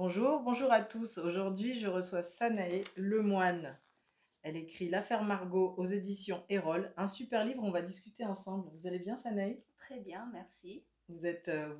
Bonjour, bonjour à tous. Aujourd'hui, je reçois Sanaé Lemoine. Elle écrit L'affaire Margot aux éditions Erol. Un super livre, on va discuter ensemble. Vous allez bien, Sanaé? Très bien, merci. Vous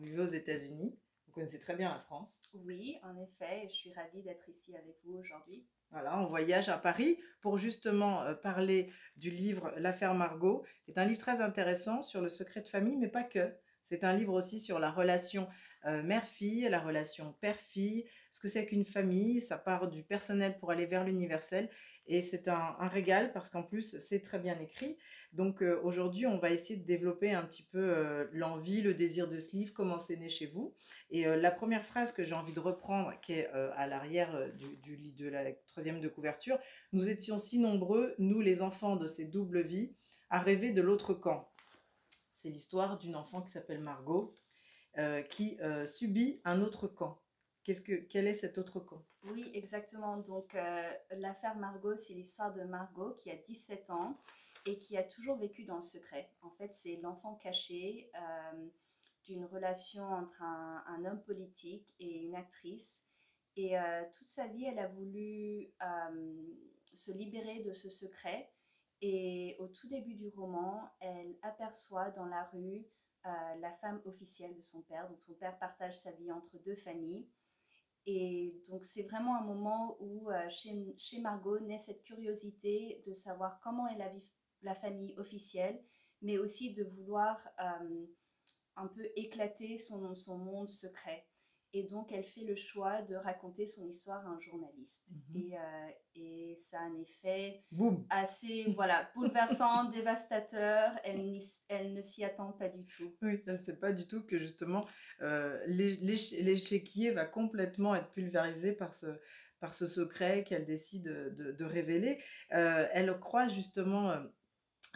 vivez aux États-Unis. Vous connaissez très bien la France. Oui, en effet, je suis ravie d'être ici avec vous aujourd'hui. Voilà, on voyage à Paris pour justement parler du livre L'affaire Margot, qui est un livre très intéressant sur le secret de famille, mais pas que. C'est un livre aussi sur la relation mère-fille, la relation père-fille, ce que c'est qu'une famille. Ça part du personnel pour aller vers l'universel. Et c'est un régal parce qu'en plus, c'est très bien écrit. Donc aujourd'hui, on va essayer de développer un petit peu l'envie, le désir de ce livre, comment c'est né chez vous. Et la première phrase que j'ai envie de reprendre, qui est à l'arrière de la troisième de couverture, nous étions si nombreux, nous les enfants de ces doubles vies, à rêver de l'autre camp. C'est l'histoire d'une enfant qui s'appelle Margot, qui subit un autre camp. Quel est cet autre camp? Oui, exactement. Donc, l'affaire Margot, c'est l'histoire de Margot qui a 17 ans et qui a toujours vécu dans le secret. En fait, c'est l'enfant caché d'une relation entre un homme politique et une actrice. Et toute sa vie, elle a voulu se libérer de ce secret. Et au tout début du roman, elle aperçoit dans la rue la femme officielle de son père. Donc son père partage sa vie entre deux familles. Et donc c'est vraiment un moment où chez Margot naît cette curiosité de savoir comment est la famille officielle, mais aussi de vouloir un peu éclater son monde secret. Et donc, elle fait le choix de raconter son histoire à un journaliste. Mhm. Et ça a un effet Boum. assez voilà, bouleversant, dévastateur. Elle ne s'y attend pas du tout. Oui, elle ne sait pas du tout que justement l'échiquier va complètement être pulvérisé par ce secret qu'elle décide de révéler. Elle croise justement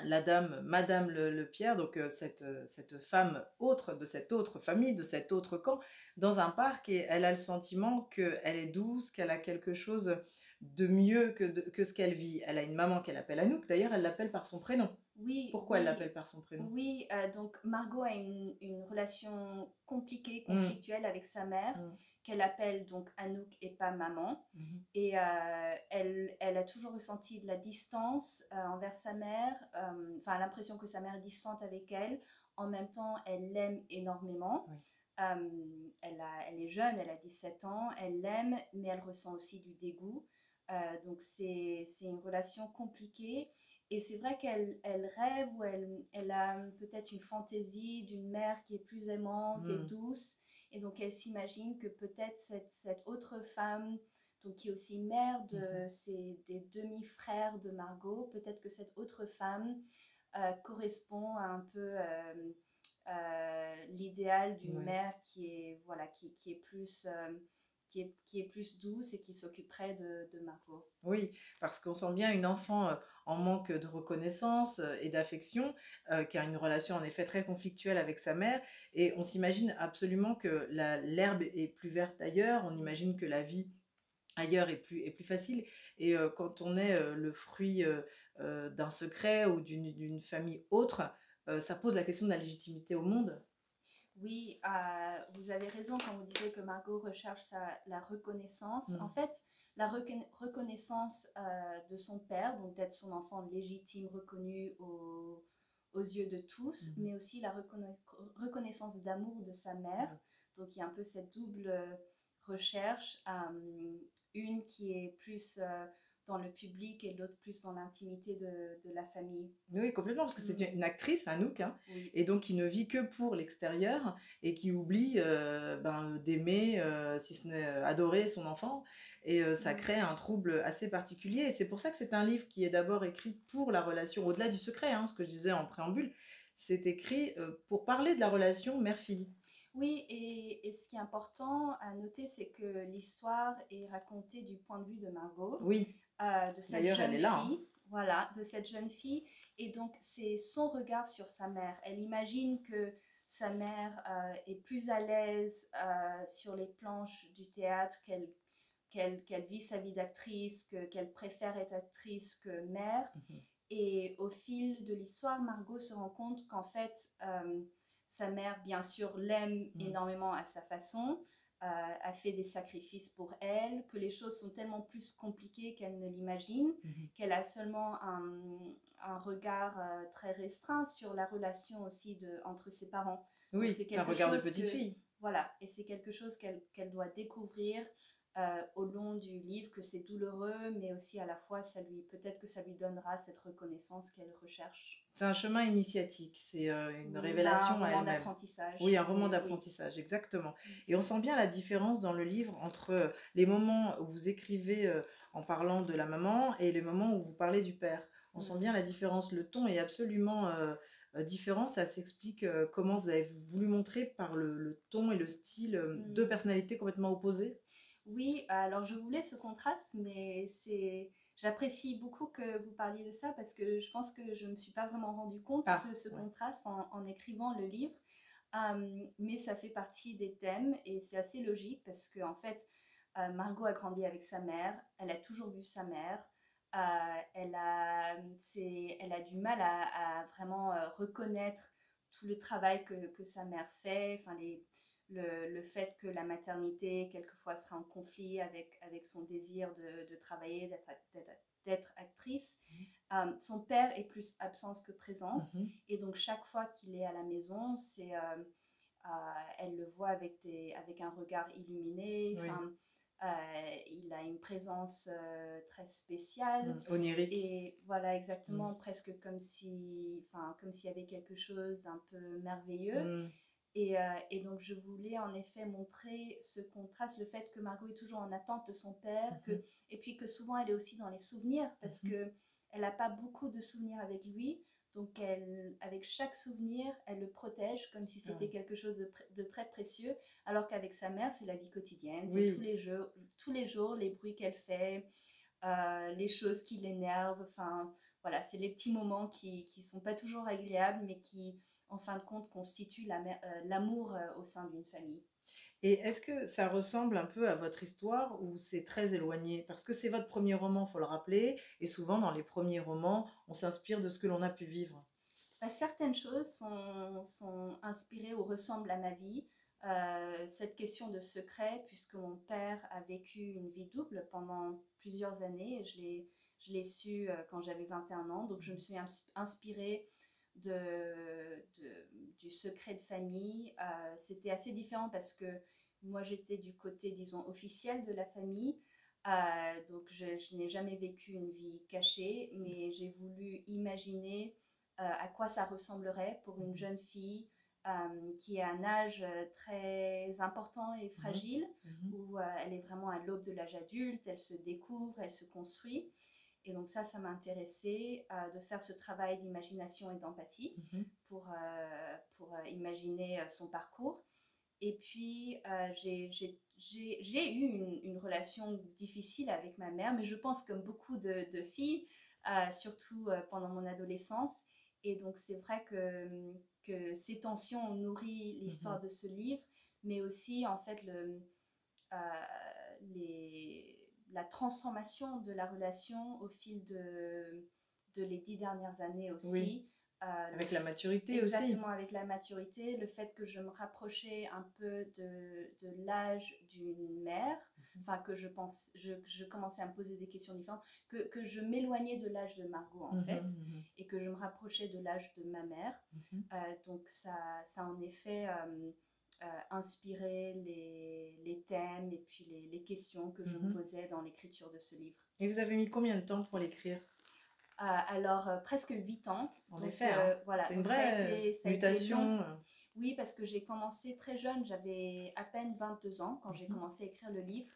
la dame, Madame Le Pierre, donc cette femme autre de cette autre famille, de cet autre camp, dans un parc et elle a le sentiment qu'elle est douce, qu'elle a quelque chose de mieux que ce qu'elle vit. Elle a une maman qu'elle appelle Anouk, d'ailleurs elle l'appelle par son prénom. Oui, Pourquoi elle oui, l'appelle par son prénom? oui. Donc Margot a une relation compliquée, Mmh, conflictuelle avec sa mère, mmh, qu'elle appelle donc Anouk et pas maman. mmh, Et elle a toujours ressenti de la distance envers sa mère, enfin l'impression que sa mère est distante avec elle. En même temps, elle l'aime énormément. oui. Elle est jeune, elle a 17 ans, elle l'aime, mais elle ressent aussi du dégoût. Donc c'est une relation compliquée. Et c'est vrai qu'elle rêve ou elle a peut-être une fantaisie d'une mère qui est plus aimante et Mmh, douce. Et donc elle s'imagine que peut-être cette autre femme, donc qui est aussi mère mmh, des demi-frères de Margot, peut-être que cette autre femme correspond à un peu l'idéal d'une ouais. mère qui est, voilà, qui est plus... qui est plus douce et qui s'occuperait de Margot. Oui, parce qu'on sent bien une enfant en manque de reconnaissance et d'affection, qui a une relation en effet très conflictuelle avec sa mère, et on s'imagine absolument que l'herbe est plus verte ailleurs, on imagine que la vie ailleurs est plus facile, et quand on est le fruit d'un secret ou d'une famille autre, ça pose la question de la légitimité au monde. Oui, vous avez raison quand vous disiez que Margot recherche la reconnaissance. En Mm, fait, la reconnaissance de son père, donc d'être son enfant légitime, reconnu aux yeux de tous, mhm, mais aussi la reconnaissance d'amour de sa mère. oui. Donc il y a un peu cette double recherche, une qui est plus dans le public et l'autre plus dans l'intimité de la famille. Oui, complètement, parce que c'est Mm, une actrice, Anouk, hein, oui. et donc qui ne vit que pour l'extérieur et qui oublie d'aimer, si ce n'est adorer son enfant. Et ça Mm. crée un trouble assez particulier. Et c'est pour ça que c'est un livre qui est d'abord écrit pour la relation, au-delà du secret, hein, ce que je disais en préambule. C'est écrit pour parler de la relation mère-fille. Oui, et ce qui est important à noter, c'est que l'histoire est racontée du point de vue de Margot, Oui, de cette d'ailleurs, elle jeune est là, hein. fille, voilà, de cette jeune fille. Et donc, c'est son regard sur sa mère. Elle imagine que sa mère est plus à l'aise sur les planches du théâtre, qu'elle vit sa vie d'actrice, qu'elle préfère être actrice que mère. Mhm, Et au fil de l'histoire, Margot se rend compte qu'en fait, sa mère, bien sûr, l'aime mhm, énormément à sa façon, a fait des sacrifices pour elle, que les choses sont tellement plus compliquées qu'elle ne l'imagine, Mhm. qu'elle a seulement un regard très restreint sur la relation aussi entre ses parents. Donc Oui, c'est c'est un quelque regard de chose petite que, fille. voilà, et c'est quelque chose qu'elle doit découvrir au long du livre, que c'est douloureux, mais aussi à la fois, peut-être que ça lui donnera cette reconnaissance qu'elle recherche. C'est un chemin initiatique, c'est une Oui, bah, un révélation à roman elle-même. Oui, d'apprentissage, un roman mais oui. d'apprentissage, exactement. Et on sent bien la différence dans le livre entre les moments où vous écrivez en parlant de la maman et les moments où vous parlez du père. On sent Mm. bien la différence. Le ton est absolument différent. Ça s'explique comment vous avez voulu montrer par le ton et le style deux Mm. personnalités complètement opposées. Oui, alors je voulais ce contraste, mais j'apprécie beaucoup que vous parliez de ça parce que je pense que je ne me suis pas vraiment rendu compte de Ah, ce ouais. contraste en écrivant le livre. Mais ça fait partie des thèmes et c'est assez logique parce que en fait, Margot a grandi avec sa mère, elle a toujours vu sa mère, elle a du mal à vraiment reconnaître tout le travail que sa mère fait, enfin le fait que la maternité, quelquefois, sera en conflit avec son désir de travailler, d'être actrice. Son père est plus absence que présence. Mhm. Et donc, chaque fois qu'il est à la maison, elle le voit avec un regard illuminé. Oui. Enfin, il a une présence très spéciale. Onirique. Et voilà, Mm. exactement, presque comme s'il y avait quelque chose d'un peu merveilleux. Mm. Et donc, je voulais en effet montrer ce contraste, le fait que Margot est toujours en attente de son père, Mhm. et puis que souvent elle est aussi dans les souvenirs, parce Mhm. que elle n'a pas beaucoup de souvenirs avec lui. Donc, avec chaque souvenir, elle le protège comme si Ah c'était oui. quelque chose de très précieux, alors qu'avec sa mère, c'est la vie quotidienne, c'est Oui. tous les jours les bruits qu'elle fait, les choses qui l'énervent. Enfin, voilà, c'est les petits moments qui sont pas toujours agréables, mais qui, en fin de compte, constituent l'amour au sein d'une famille. Et est-ce que ça ressemble un peu à votre histoire ou c'est très éloigné? Parce que c'est votre premier roman, faut le rappeler, et souvent dans les premiers romans, on s'inspire de ce que l'on a pu vivre. Bah, certaines choses sont inspirées ou ressemblent à ma vie. Cette question de secret, puisque mon père a vécu une vie double pendant plusieurs années, et je l'ai su quand j'avais 21 ans, donc je me suis inspirée du secret de famille. C'était assez différent parce que moi j'étais du côté, disons, officiel de la famille. Donc je n'ai jamais vécu une vie cachée, mais j'ai voulu imaginer à quoi ça ressemblerait pour une jeune fille qui est à un âge très important et Mhm. fragile, Mhm. où elle est vraiment à l'aube de l'âge adulte, elle se découvre, elle se construit. Et donc ça m'a intéressée de faire ce travail d'imagination et d'empathie Mhm. pour imaginer son parcours. Et puis, j'ai eu une relation difficile avec ma mère, mais je pense comme beaucoup de filles, surtout pendant mon adolescence. Et donc, c'est vrai que ces tensions ont nourri l'histoire Mhm. de ce livre, mais aussi, en fait, euh, la transformation de la relation au fil de les 10 dernières années Oui, aussi. avec la maturité aussi. Exactement, avec la maturité, le fait que je me rapprochais un peu de l'âge d'une mère, Mhm. enfin que je commençais à me poser des questions différentes, que je m'éloignais de l'âge de Margot en Mhm. fait, Mhm. et que je me rapprochais de l'âge de ma mère. Mhm. Donc ça a en effet inspiré les thèmes et puis les questions que je me Mhm. posais dans l'écriture de ce livre. Et vous avez mis combien de temps pour l'écrire? Alors, presque 8 ans. En Donc, effet, hein. voilà. C'est une Donc, vraie ça a été long. mutation. Oui, parce que j'ai commencé très jeune. J'avais à peine 22 ans quand j'ai Mhm. commencé à écrire le livre.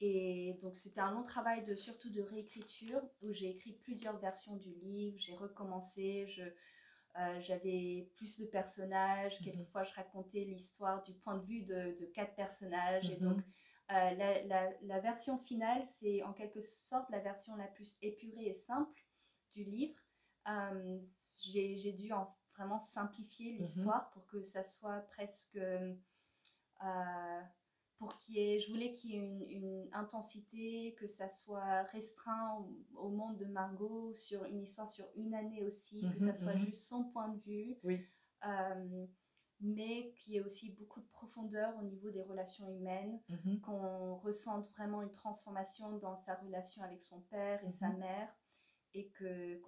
Et donc, c'était un long travail surtout de réécriture où j'ai écrit plusieurs versions du livre. J'ai recommencé. J'avais plus de personnages. Mhm. Quelquefois, je racontais l'histoire du point de vue de 4 personnages. Et donc, Mhm. la version finale, c'est en quelque sorte la version la plus épurée et simple du livre. Euh, j'ai dû vraiment simplifier Mhm. l'histoire pour que ça soit presque pour qu'il y ait, je voulais qu'il y ait une intensité, que ça soit restreint au monde de Margot, sur une histoire sur une année aussi, que Mhm. ça soit Mhm. juste son point de vue. Oui. Euh, mais qui est aussi beaucoup de profondeur au niveau des relations humaines, Mhm. qu'on ressente vraiment une transformation dans sa relation avec son père et sa Mhm. mère, et que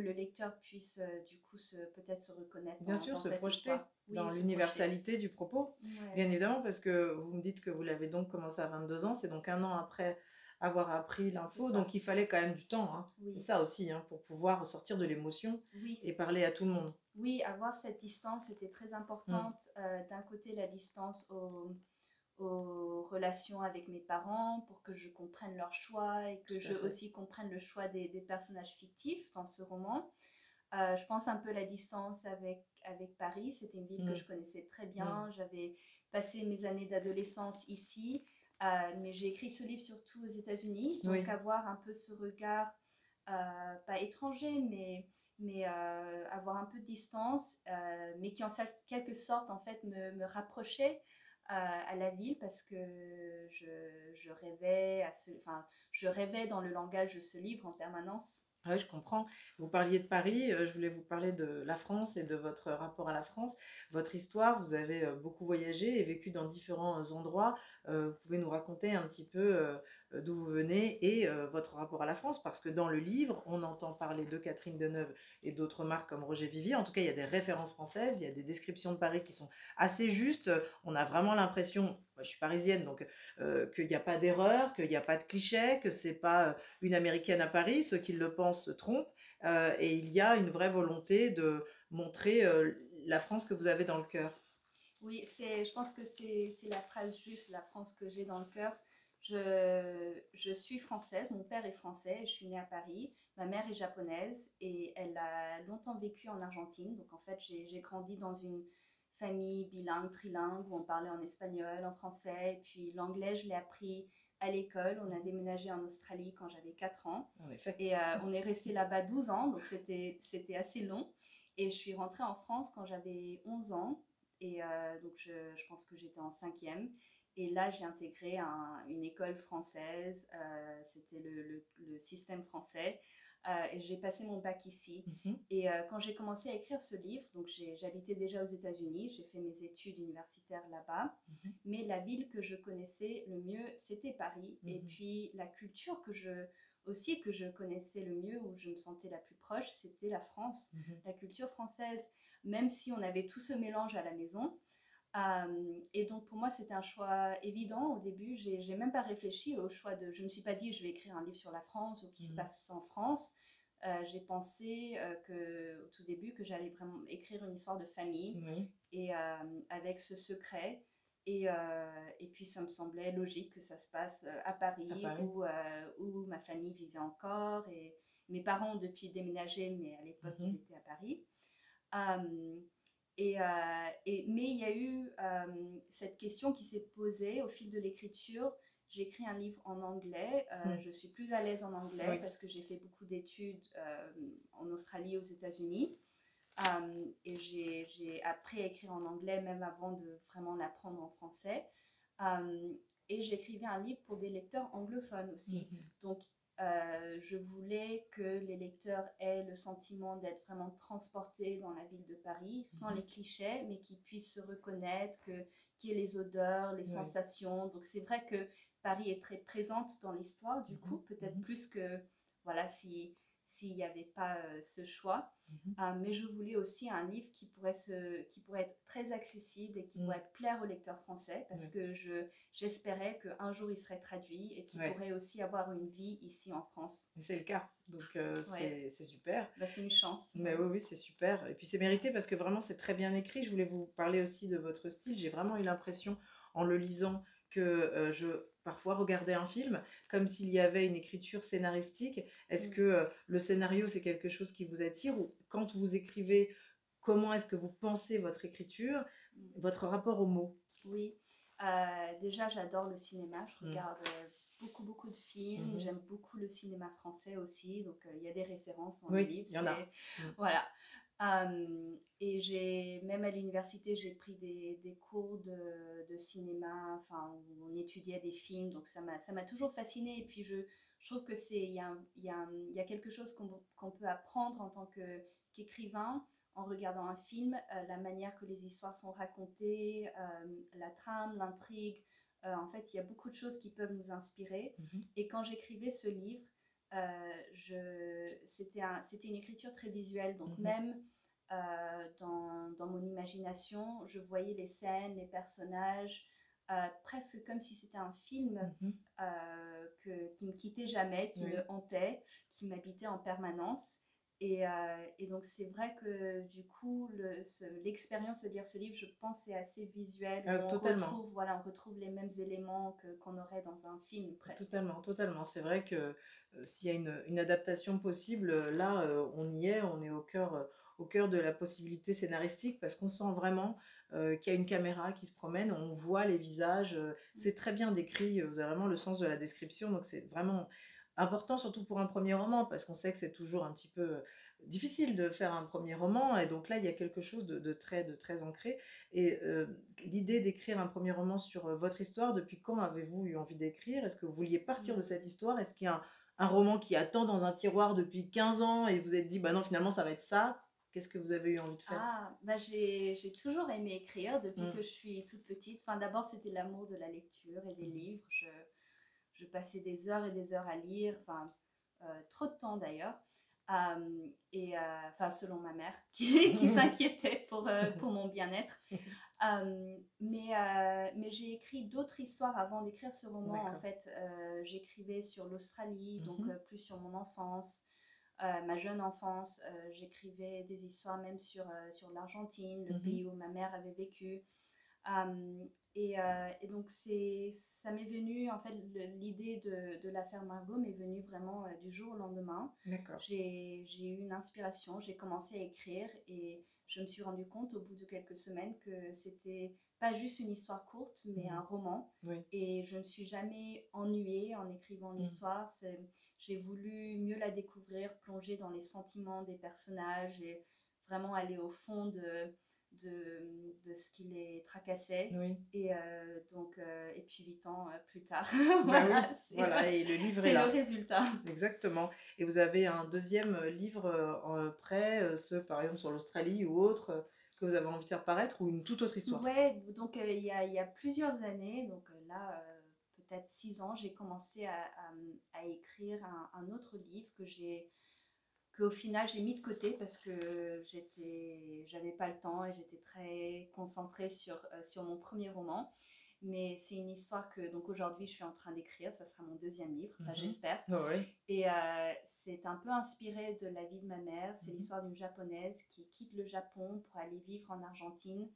le lecteur puisse du coup peut-être se reconnaître Bien sûr, dans se cette projeter histoire. dans Oui, se projeter. l'universalité du propos. Ouais, Bien évidemment, parce que vous me dites que vous l'avez donc commencé à 22 ans, c'est donc un an après avoir appris c'est l'info, donc ça. il fallait quand même du temps, hein. C'est Oui, ça aussi, hein, pour pouvoir sortir de l'émotion oui. et parler à tout le monde. Oui, avoir cette distance était très Mm. importante. D'un côté, la distance aux relations avec mes parents pour que je comprenne leurs choix et que Tout je à fait. aussi comprenne le choix des personnages fictifs dans ce roman. Je pense un peu la distance avec Paris. C'était une ville que Mm. je connaissais très Mm. bien. J'avais passé mes années d'adolescence ici, mais j'ai écrit ce livre surtout aux États-Unis. Donc Oui, avoir un peu ce regard, pas étranger, mais avoir un peu de distance, mais qui en quelque sorte en fait me rapprochait à la ville parce que je rêvais enfin, je rêvais dans le langage de ce livre en permanence. oui, je comprends. Vous parliez de Paris, je voulais vous parler de la France et de votre rapport à la France, votre histoire. Vous avez beaucoup voyagé et vécu dans différents endroits. Vous pouvez nous raconter un petit peu d'où vous venez et votre rapport à la France, parce que dans le livre, on entend parler de Catherine Deneuve et d'autres marques comme Roger Vivier. En tout cas, il y a des références françaises, il y a des descriptions de Paris qui sont assez justes. On a vraiment l'impression, moi, je suis parisienne, donc qu'il n'y a pas d'erreur, qu'il n'y a pas de cliché, que c'est pas une américaine à Paris. Ceux qui le pensent se trompent. Et il y a une vraie volonté de montrer la France que vous avez dans le cœur. Oui, je pense que c'est la phrase juste, la France que j'ai dans le cœur. Je suis française, mon père est français, je suis née à Paris, ma mère est japonaise et elle a longtemps vécu en Argentine. Donc en fait, j'ai grandi dans une famille bilingue, trilingue, où on parlait en espagnol, en français, et puis l'anglais, je l'ai appris à l'école. On a déménagé en Australie quand j'avais 4 ans En effet. et on est resté là-bas 12 ans, donc c'était assez long. Et je suis rentrée en France quand j'avais 11 ans. Et donc, je pense que j'étais en cinquième. Et là, j'ai intégré une école française. C'était le système français. Et j'ai passé mon bac ici. Mhm. Et quand j'ai commencé à écrire ce livre, donc j'habitais déjà aux États-Unis, j'ai fait mes études universitaires là-bas. Mhm. Mais la ville que je connaissais le mieux, c'était Paris. Et Mhm. puis la culture aussi que je connaissais le mieux, où je me sentais la plus proche, c'était la France, Mhm. la culture française, même si on avait tout ce mélange à la maison. Et donc pour moi, c'était un choix évident au début. J'ai même pas réfléchi au choix de. Je me suis pas dit je vais écrire un livre sur la France ou qui se Mhm. passe en France. J'ai pensé au tout début que j'allais vraiment écrire une histoire de famille Oui, et avec ce secret. Et puis ça me semblait logique que ça se passe à à Paris Paris. où ma famille vivait encore et mes parents ont depuis déménagé, mais à l'époque ils Mhm. étaient à Paris. Euh, mais il y a eu cette question qui s'est posée au fil de l'écriture. J'ai écrit un livre en anglais. Mhm. Je suis plus à l'aise en anglais Oui. parce que j'ai fait beaucoup d'études en Australie, aux États-Unis. Et j'ai appris à écrire en anglais même avant de vraiment l'apprendre en français. Euh, et j'écrivais un livre pour des lecteurs anglophones aussi. Mhm. Donc, je voulais que les lecteurs aient le sentiment d'être vraiment transportés dans la ville de Paris, sans Mhm. les clichés, mais qu'ils puissent se reconnaître, qu'il y ait les odeurs, les Oui. sensations. Donc, c'est vrai que Paris est très présente dans l'histoire, du coup, Mhm. peut-être Mhm. plus que, voilà, s'il n'y avait pas ce choix. Mhm. Mais je voulais aussi un livre qui pourrait être très accessible et qui Mhm. pourrait plaire aux lecteurs français parce Oui. que j'espérais qu'un jour il serait traduit et qu'il Ouais. pourrait aussi avoir une vie ici en France. Et c'est le cas. Donc Ouais, c'est super. bah, c'est une chance. Mais Ouais. oui, oui, c'est super. Et puis c'est mérité parce que vraiment c'est très bien écrit. Je voulais vous parler aussi de votre style. J'ai vraiment eu l'impression en le lisant que je parfois regardais un film comme s'il y avait une écriture scénaristique. Est-ce Mm, que le scénario c'est quelque chose qui vous attire ou quand vous écrivez, comment est-ce que vous pensez votre écriture, mm. votre rapport aux mots? Oui, déjà j'adore le cinéma, je Mm. regarde beaucoup de films, Mhm. j'aime beaucoup le cinéma français aussi, donc il y a des références dans le Oui, livre, il y en a. Mm. voilà. Et même à l'université, j'ai pris des cours de cinéma, enfin, où on étudiait des films, donc ça m'a toujours fascinée. Et puis, je trouve que il y a quelque chose qu'on peut apprendre en tant que qu'écrivain, en regardant un film, la manière que les histoires sont racontées, la trame, l'intrigue, en fait, il y a beaucoup de choses qui peuvent nous inspirer. Mhm. Et quand j'écrivais ce livre, c'était une écriture très visuelle, donc Mhm. même dans mon imagination, je voyais les scènes, les personnages, presque comme si c'était un film Mhm. qui me quittait jamais, qui Oui. me hantait, qui m'habitait en permanence. Et donc c'est vrai que du coup, l'expérience de lire ce livre, je pense, est assez visuelle, où Totalement. on retrouve les mêmes éléments qu'on aurait dans un film presque. Totalement, totalement. C'est vrai que s'il y a une adaptation possible, là, on y est, on est au cœur de la possibilité scénaristique parce qu'on sent vraiment qu'il y a une caméra qui se promène, on voit les visages, c'est très bien décrit, vous avez vraiment le sens de la description, donc c'est vraiment important, surtout pour un premier roman, parce qu'on sait que c'est toujours un petit peu difficile de faire un premier roman, et donc là, il y a quelque chose de très ancré. Et l'idée d'écrire un premier roman sur votre histoire, depuis quand avez-vous eu envie d'écrire? Est-ce que vous vouliez partir de cette Mm. histoire? Est-ce qu'il y a un roman qui attend dans un tiroir depuis 15 ans et vous vous êtes dit, bah non, finalement, ça va être ça? Qu'est-ce que vous avez eu envie de faire? Ah, bah j'ai toujours aimé écrire depuis Mm. que je suis toute petite. Enfin, d'abord, c'était l'amour de la lecture et des Mhm. livres. Je passais des heures et des heures à lire, enfin, trop de temps d'ailleurs. Enfin, selon ma mère, qui s'inquiétait pour mon bien-être. Mais j'ai écrit d'autres histoires avant d'écrire ce roman. En D'accord. fait, j'écrivais sur l'Australie, donc Mhm. plus sur mon enfance, ma jeune enfance. J'écrivais des histoires même sur l'Argentine, le Mhm. pays où ma mère avait vécu. Et donc, ça m'est venu, en fait, l'idée de l'affaire Margot m'est venue vraiment du jour au lendemain. D'accord. J'ai eu une inspiration, j'ai commencé à écrire et je me suis rendu compte au bout de quelques semaines que c'était pas juste une histoire courte, mais un Mhm. roman. Oui. Et je ne me suis jamais ennuyée en écrivant Mm. l'histoire. J'ai voulu mieux la découvrir, plonger dans les sentiments des personnages et vraiment aller au fond de ce qui les tracassait. Oui. Et puis 8 ans plus tard, Bah oui, voilà, voilà, et le livre est c'est le là. résultat. Exactement. Et vous avez un deuxième livre prêt, ceux par exemple sur l'Australie ou autre, que vous avez envie de faire paraître, ou une toute autre histoire? Ouais, donc il y a plusieurs années, donc là, peut-être 6 ans, j'ai commencé à écrire un autre livre qu'au final j'ai mis de côté parce que j'avais pas le temps et j'étais très concentrée sur mon premier roman. Mais c'est une histoire que donc aujourd'hui je suis en train d'écrire, ça sera mon deuxième livre, enfin Mhm. j'espère. Oh, oui. Et c'est un peu inspiré de la vie de ma mère. C'est Mhm. l'histoire d'une japonaise qui quitte le Japon pour aller vivre en Argentine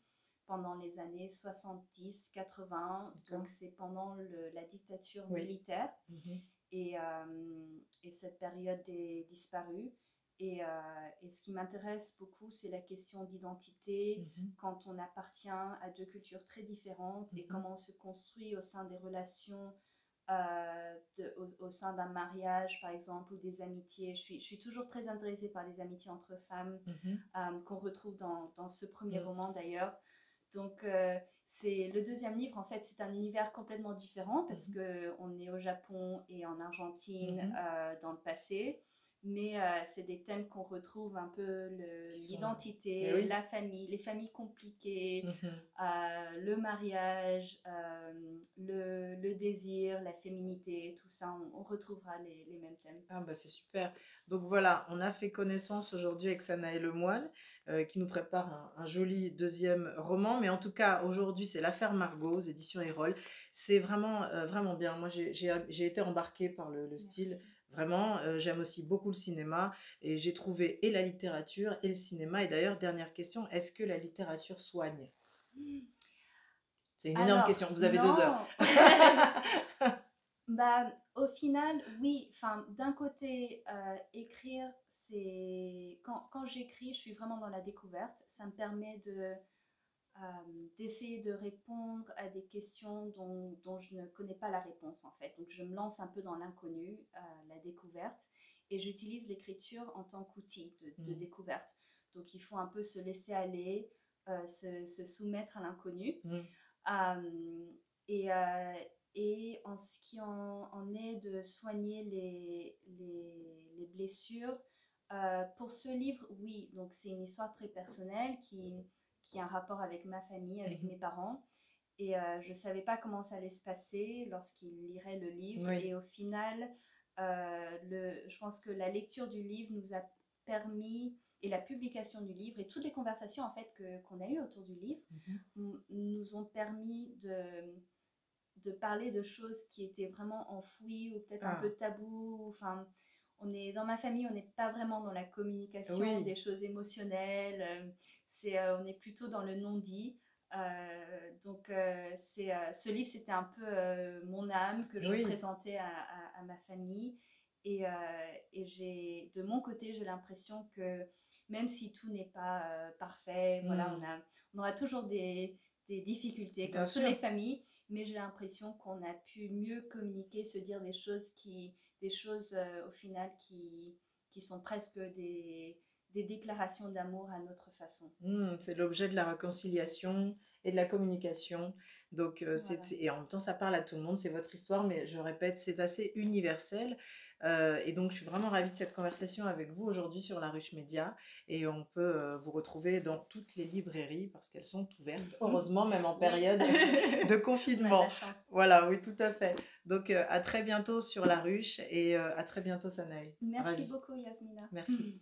pendant les années 70-80. D'accord. Donc c'est pendant la dictature Oui. militaire. Mhm. Et cette période est disparue. Et ce qui m'intéresse beaucoup, c'est la question d'identité Mhm. quand on appartient à deux cultures très différentes et Mhm. comment on se construit au sein des relations, au sein d'un mariage, par exemple, ou des amitiés. Je suis toujours très intéressée par les amitiés entre femmes, Mhm. qu'on retrouve dans ce premier Mm. roman d'ailleurs. Donc, c'est le deuxième livre, en fait, c'est un univers complètement différent parce Mhm. qu'on est au Japon et en Argentine Mhm. dans le passé. Mais c'est des thèmes qu'on retrouve un peu Qui sont... Eh l'identité, oui. la famille, les familles compliquées, Mhm. le mariage, le désir, la féminité, tout ça, on retrouvera les mêmes thèmes. Ah bah c'est super. Donc voilà, on a fait connaissance aujourd'hui avec Sanaë Lemoine, qui nous prépare un joli deuxième roman. Mais en tout cas, aujourd'hui, c'est l'affaire Margot, aux éditions Erol. C'est vraiment, vraiment bien. Moi, j'ai été embarquée par le style. Merci. Vraiment, j'aime aussi beaucoup le cinéma et j'ai trouvé et la littérature et le cinéma. Et d'ailleurs, dernière question, est-ce que la littérature soigne? C'est une énorme Alors, question, vous avez 2 heures. non. Bah, au final, oui. Enfin, d'un côté, écrire, c'est quand j'écris, je suis vraiment dans la découverte. Ça me permet d'essayer de répondre à des questions dont je ne connais pas la réponse, en fait. Donc, je me lance un peu dans l'inconnu, la découverte, et j'utilise l'écriture en tant qu'outil de Mm. découverte. Donc, il faut un peu se laisser aller, se soumettre à l'inconnu. Mm. Euh, et, euh, et en ce qui en est de soigner les blessures, Pour ce livre, oui, donc c'est une histoire très personnelle qui a un rapport avec ma famille, avec Mhm. mes parents. Et je ne savais pas comment ça allait se passer lorsqu'il lirait le livre. Oui. Et au final, je pense que la lecture du livre nous a permis, et la publication du livre, et toutes les conversations en fait qu'on a eues autour du livre, Mhm. nous ont permis de parler de choses qui étaient vraiment enfouies ou peut-être un Ah, peu tabous. Enfin, dans ma famille, on n'est pas vraiment dans la communication des oui, choses émotionnelles. On est plutôt dans le non-dit. Ce livre, c'était un peu mon âme que je oui. présentais à ma famille. De mon côté, j'ai l'impression que même si tout n'est pas parfait, voilà, Hmm. on aura toujours des difficultés, Bien comme toutes sûr. les familles, mais j'ai l'impression qu'on a pu mieux communiquer, se dire des choses au final qui sont presque des déclarations d'amour à notre façon. C'est l'objet de la réconciliation et de la communication. Donc, Voilà. et en même temps, ça parle à tout le monde. C'est votre histoire, mais je répète, c'est assez universel. Et donc, je suis vraiment ravie de cette conversation avec vous aujourd'hui sur la Ruche Média. Et on peut vous retrouver dans toutes les librairies parce qu'elles sont ouvertes, heureusement, même en Oui, période de on a de la confinement. chance. Voilà, oui, tout à fait. Donc, à très bientôt sur la Ruche et à très bientôt, Sanaï. Merci Ravie. beaucoup, Yasmina. Merci.